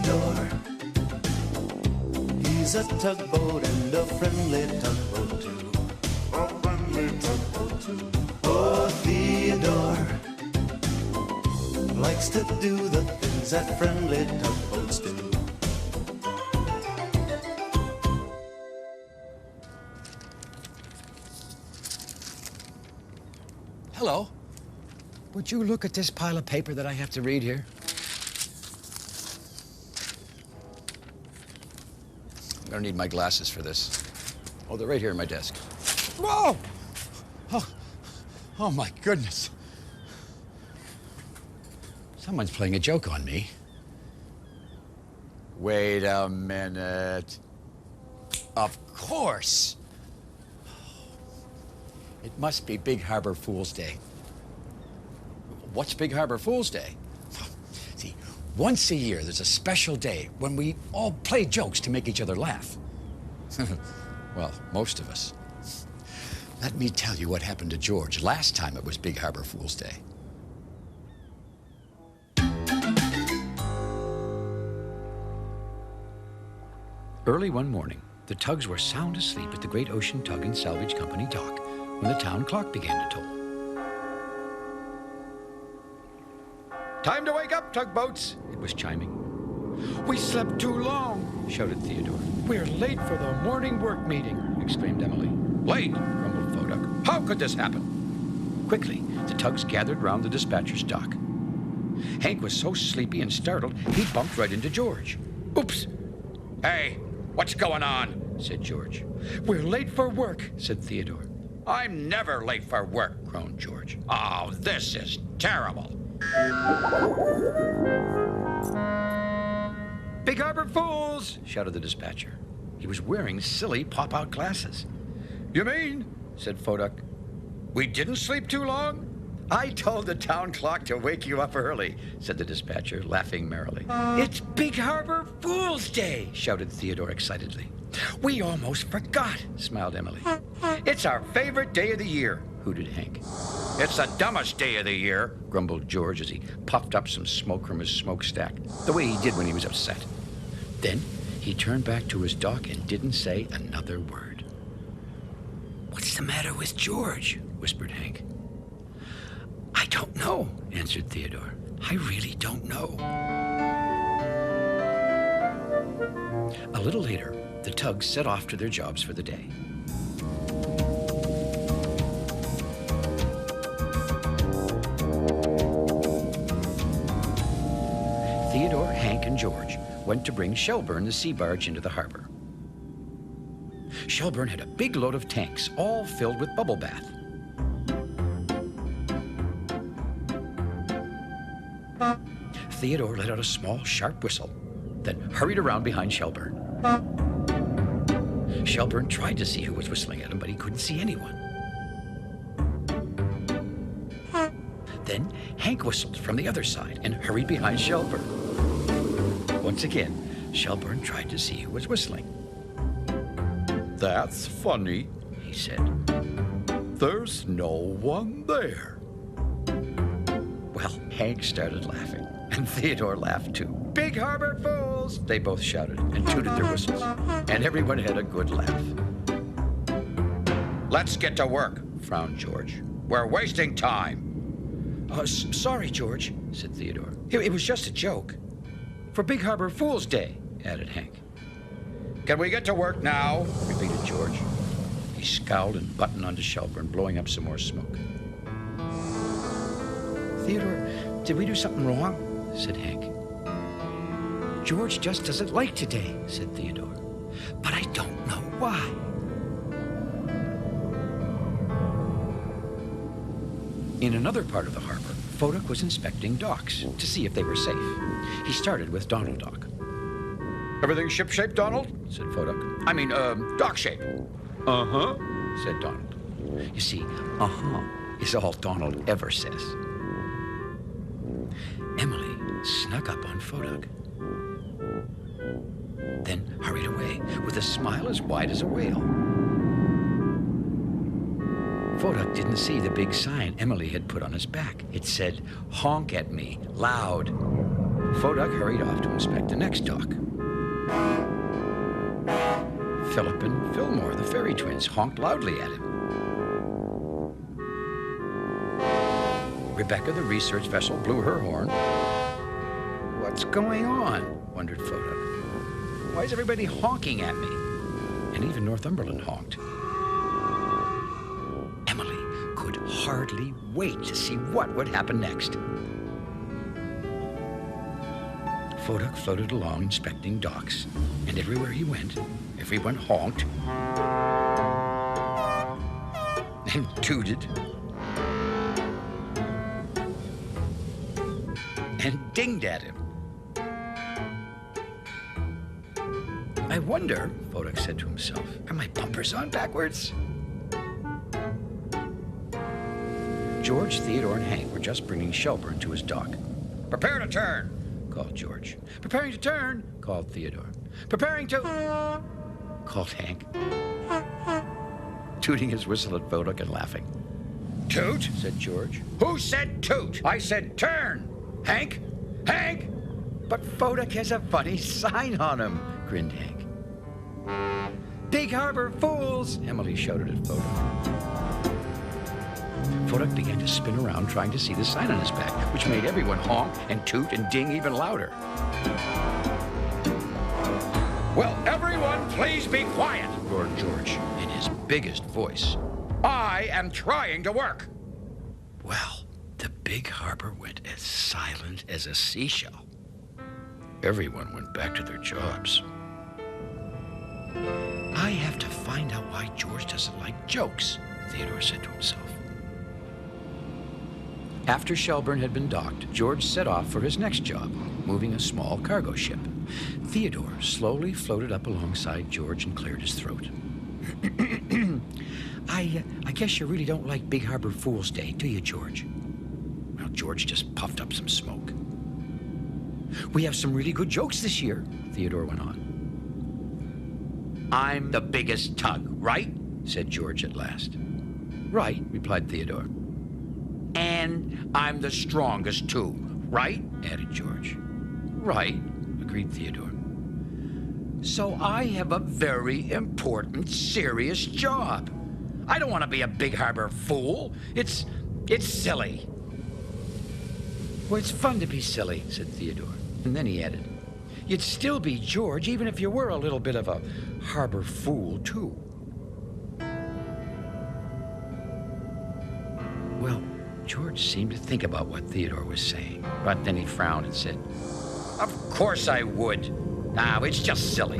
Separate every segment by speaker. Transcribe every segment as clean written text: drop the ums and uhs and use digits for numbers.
Speaker 1: Theodore. He's a tugboat and a friendly tugboat too. A friendly tugboat too. Oh, Theodore likes to do the things that friendly tugboats do.
Speaker 2: Hello. Would you look at this pile of paper that I have to read here? I'm gonna need my glasses for this. Oh, they're right here in my desk. Whoa! Oh my goodness. Someone's playing a joke on me. Wait a minute. Of course. It must be Big Harbor Fool's Day. What's Big Harbor Fool's Day? See, once a year there's a special day when we all play jokes to make each other laugh. Well, most of us. Let me tell you what happened to George last time it was Big Harbor Fool's Day. Early one morning, the tugs were sound asleep at the Great Ocean Tug and Salvage Company dock when the town clock began to toll. Time to wake up, tugboats, it was chiming. We slept too long, shouted Theodore. We're late for the morning work meeting, exclaimed Emily. Late, grumbled Foduck. How could this happen? Quickly, the tugs gathered round the dispatcher's dock. Hank was so sleepy and startled, he bumped right into George. Oops! Hey, what's going on? Said George. We're late for work, said Theodore. I'm never late for work, groaned George. Oh, this is terrible. Big Harbor Fools, shouted the dispatcher. He was wearing silly pop-out glasses. You mean, said Foduck, we didn't sleep too long? I told the town clock to wake you up early, said the dispatcher, laughing merrily. It's Big Harbor Fool's Day, shouted Theodore excitedly. We almost forgot, smiled Emily. It's our favorite day of the year, hooted Hank. It's the dumbest day of the year, grumbled George as he puffed up some smoke from his smokestack, the way he did when he was upset. Then he turned back to his dock and didn't say another word. What's the matter with George? Whispered Hank. I don't know, answered Theodore. I really don't know. A little later, the tugs set off to their jobs for the day. Theodore, Hank, and George went to bring Shelburne the sea barge into the harbor. Shelburne had a big load of tanks, all filled with bubble bath. Theodore let out a small, sharp whistle, then hurried around behind Shelburne. Shelburne tried to see who was whistling at him, but he couldn't see anyone. Then Hank whistled from the other side and hurried behind Shelburne. Once again, Shelburne tried to see who was whistling. That's funny, he said. There's no one there. Well, Hank started laughing, and Theodore laughed too. Big Harbor Fools, they both shouted and tooted their whistles, and everyone had a good laugh. Let's get to work, frowned George. We're wasting time. Sorry, George, said Theodore. It was just a joke. For Big Harbor Fool's Day, added Hank. Can we get to work now? Repeated George. He scowled and buttoned onto Shelburne, blowing up some more smoke. Theodore, did we do something wrong? Said Hank. George just doesn't like today, said Theodore. But I don't know why. In another part of the harbor, Foduck was inspecting docks to see if they were safe. He started with Donald Dock. Everything ship-shape, Donald? Said Foduck. I mean, dock shape. Uh-huh, said Donald. You see, uh-huh is all Donald ever says. Emily snuck up on Foduck, then hurried away with a smile as wide as a whale. Foduck didn't see the big sign Emily had put on his back. It said, "Honk at me, loud." Foduck hurried off to inspect the next dock. Philip and Fillmore, the ferry twins, honked loudly at him. Rebecca, the research vessel, blew her horn. What's going on? Wondered Foduck. Why is everybody honking at me? And even Northumberland honked. Emily could hardly wait to see what would happen next. Foduck floated along inspecting docks, and everywhere he went, everyone honked and tooted and dinged at him. I wonder, Foduck said to himself, are my bumpers on backwards? George, Theodore, and Hank were just bringing Shelburne to his dock. Prepare to turn, called George. Preparing to turn, called Theodore. Preparing to... called Hank, tooting his whistle at Foduck and laughing. Toot, said George. Who said toot? I said turn. Hank? Hank? But Foduck has a funny sign on him, grinned Hank. Big Harbour fools, Emily shouted at Foduck. Foduck began to spin around trying to see the sign on his back, which made everyone honk and toot and ding even louder. Well, everyone, please be quiet, roared George in his biggest voice. I am trying to work. Well, the Big Harbour went as silent as a seashell. Everyone went back to their jobs. I have to find out why George doesn't like jokes, Theodore said to himself. After Shelburne had been docked, George set off for his next job, moving a small cargo ship. Theodore slowly floated up alongside George and cleared his throat. I guess you really don't like Big Harbour Fool's Day, do you, George? Well, George just puffed up some smoke. We have some really good jokes this year, Theodore went on. I'm the biggest tug, right? Said George at last. Right, replied Theodore. And I'm the strongest too, right? Added George. Right, agreed Theodore. So I have a very important, serious job. I don't want to be a Big Harbour fool. It's silly. Well, it's fun to be silly, said Theodore. And then he added, you'd still be George even if you were a little bit of a harbor fool, too. Well, George seemed to think about what Theodore was saying, but then he frowned and said, of course I would. No, it's just silly.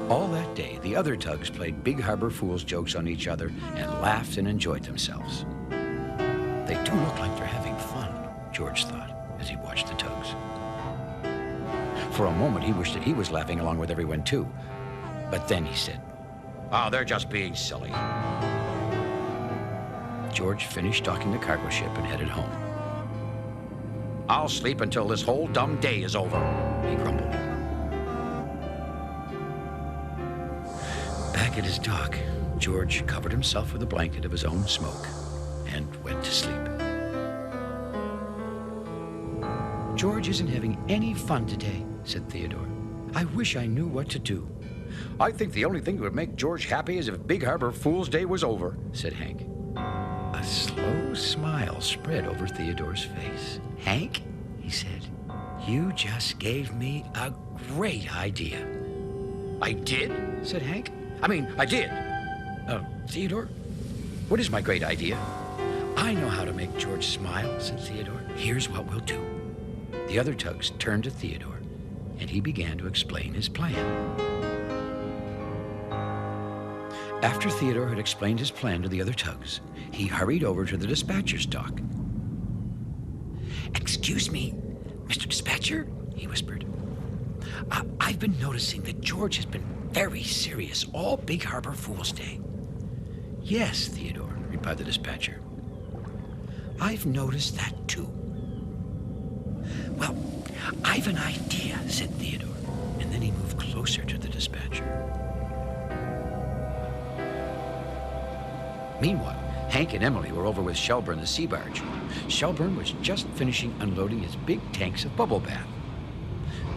Speaker 2: All that day, the other tugs played Big Harbour Fools jokes on each other and laughed and enjoyed themselves. They do look like they're having fun, George thought, as he watched the tugs. For a moment, he wished that he was laughing along with everyone, too. But then he said, oh, they're just being silly. George finished docking the cargo ship and headed home. I'll sleep until this whole dumb day is over, he grumbled. Back at his dock, George covered himself with a blanket of his own smoke and went to sleep. George isn't having any fun today, said Theodore. I wish I knew what to do. I think the only thing that would make George happy is if Big Harbour Fool's Day was over, said Hank. A slow smile spread over Theodore's face. Hank, he said, you just gave me a great idea. I did? Said Hank. I did. Theodore, what is my great idea? I know how to make George smile, said Theodore. Here's what we'll do. The other tugs turned to Theodore, and he began to explain his plan. After Theodore had explained his plan to the other tugs, he hurried over to the dispatcher's dock. Excuse me, Mr. Dispatcher, he whispered. I've been noticing that George has been very serious all Big Harbour Fool's Day. Yes, Theodore, replied the dispatcher. I've noticed that too. Well, I've an idea, said Theodore, and then he moved closer to the dispatcher. Meanwhile, Hank and Emily were over with Shelburne, the sea barge. Shelburne was just finishing unloading his big tanks of bubble bath.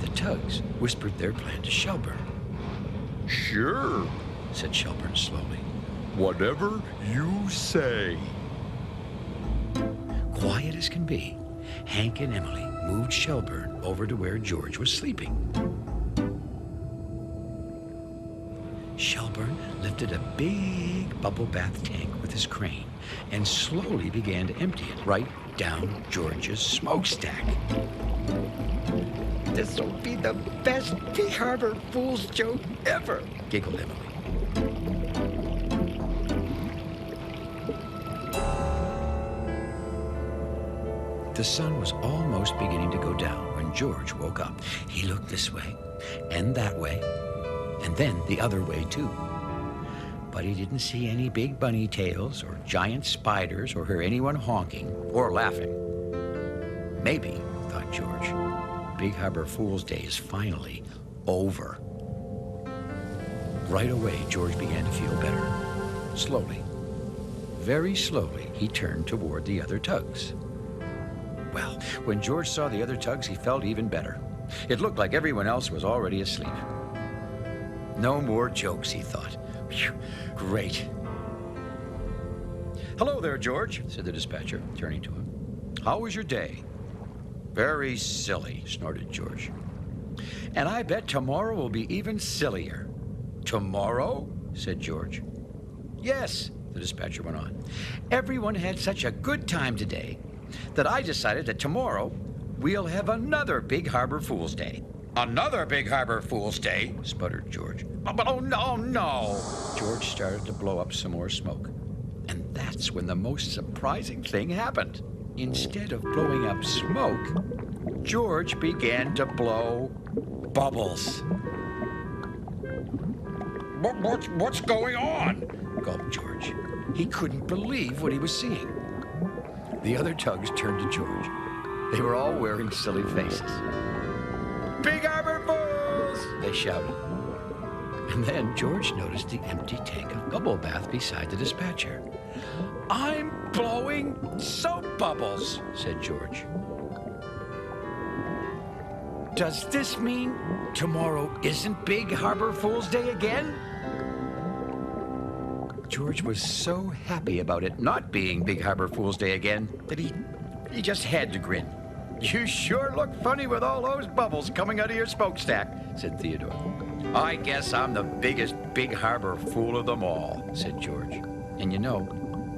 Speaker 2: The tugs whispered their plan to Shelburne.
Speaker 3: Sure,
Speaker 2: said Shelburne slowly.
Speaker 3: whatever you say.
Speaker 2: Quiet as can be, Hank and Emily moved Shelburne over to where George was sleeping. Shelburne lifted a big bubble bath tank with his crane and slowly began to empty it right down George's smokestack. This'll be the best Big Harbor Fool's joke ever, giggled Emily. The sun was almost beginning to go down when George woke up. He looked this way and that way, and then the other way too. But he didn't see any big bunny tails or giant spiders or hear anyone honking or laughing. Maybe, thought George, Big Harbor Fool's Day is finally over. Right away, George began to feel better. Slowly, very slowly, he turned toward the other tugs. Well, when George saw the other tugs, he felt even better. It looked like everyone else was already asleep. No more jokes, he thought. Phew, great. Hello there, George, said the dispatcher, turning to him. How was your day? Very silly, snorted George. And I bet tomorrow will be even sillier. Tomorrow? Said George. Yes, the dispatcher went on. Everyone had such a good time today that I decided that tomorrow we'll have another Big Harbor Fool's Day. Another Big Harbor Fool's Day? Sputtered George. But oh no, no! George started to blow up some more smoke. And that's when the most surprising thing happened. Instead of blowing up smoke, George began to blow bubbles. What's going on? Gulped George. He couldn't believe what he was seeing. The other tugs turned to George. They were all wearing silly faces. Big Harbor Fools! They shouted. And then George noticed the empty tank of bubble bath beside the dispatcher. I'm blowing soap bubbles, said George. Does this mean tomorrow isn't Big Harbor Fool's Day again? George was so happy about it not being Big Harbor Fool's Day again that he just had to grin. You sure look funny with all those bubbles coming out of your smokestack, said Theodore. I guess I'm the biggest Big Harbor Fool of them all, said George. And you know,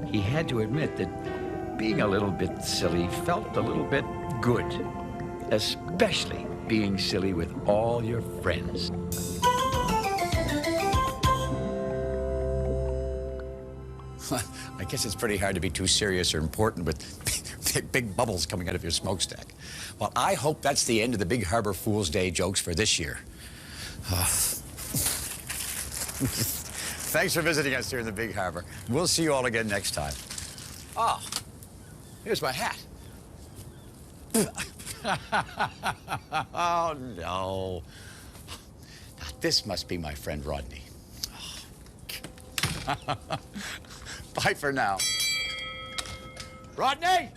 Speaker 2: he had to admit that being a little bit silly felt a little bit good, especially being silly with all your friends. I guess it's pretty hard to be too serious or important with big bubbles coming out of your smokestack. Well, I hope that's the end of the Big Harbor Fool's Day jokes for this year. Thanks for visiting us here in the Big Harbor. We'll see you all again next time. Oh, here's my hat. Oh, no. Now, this must be my friend Rodney. Bye for now. Rodney!